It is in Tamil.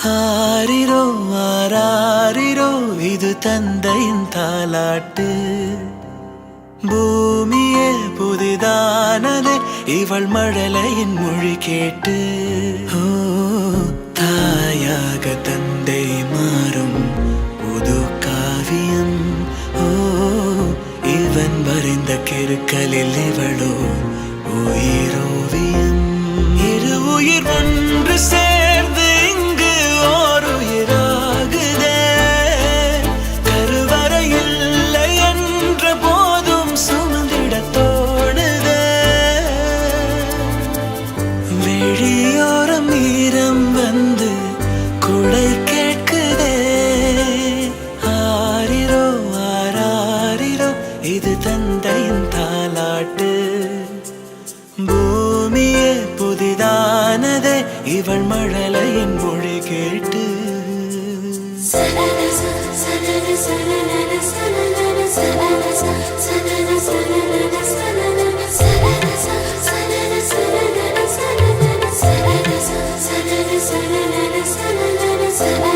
ஆரிரோ ஆராரிரோ இது தந்தையின் தாலாட்டு. பூமியே புதிதானதே இவள் மழலையின் மொழி கேட்டு. ஓ தாயாக தந்தை மாறும் புது காவியம். ஓ இவன் வரைந்த கிறுக்கலில் இவளோ உயிரோவியம். இரு உயிர் ஒன்று சேர்ந்து இங்கு ஓர் உயிராகுதே. கருவறை இல்லை என்ற போதும் சுமந்திட தோணுதே. வெளியோரம் ஈரம் வந்து குடை கேட்குதே. ஆரிரோ ஆராரிரோ இது தந்தையின் தாலாட்டு. பூமியே புதிதானதே இவள் மழலையின் மொழி கேட்டு. Sa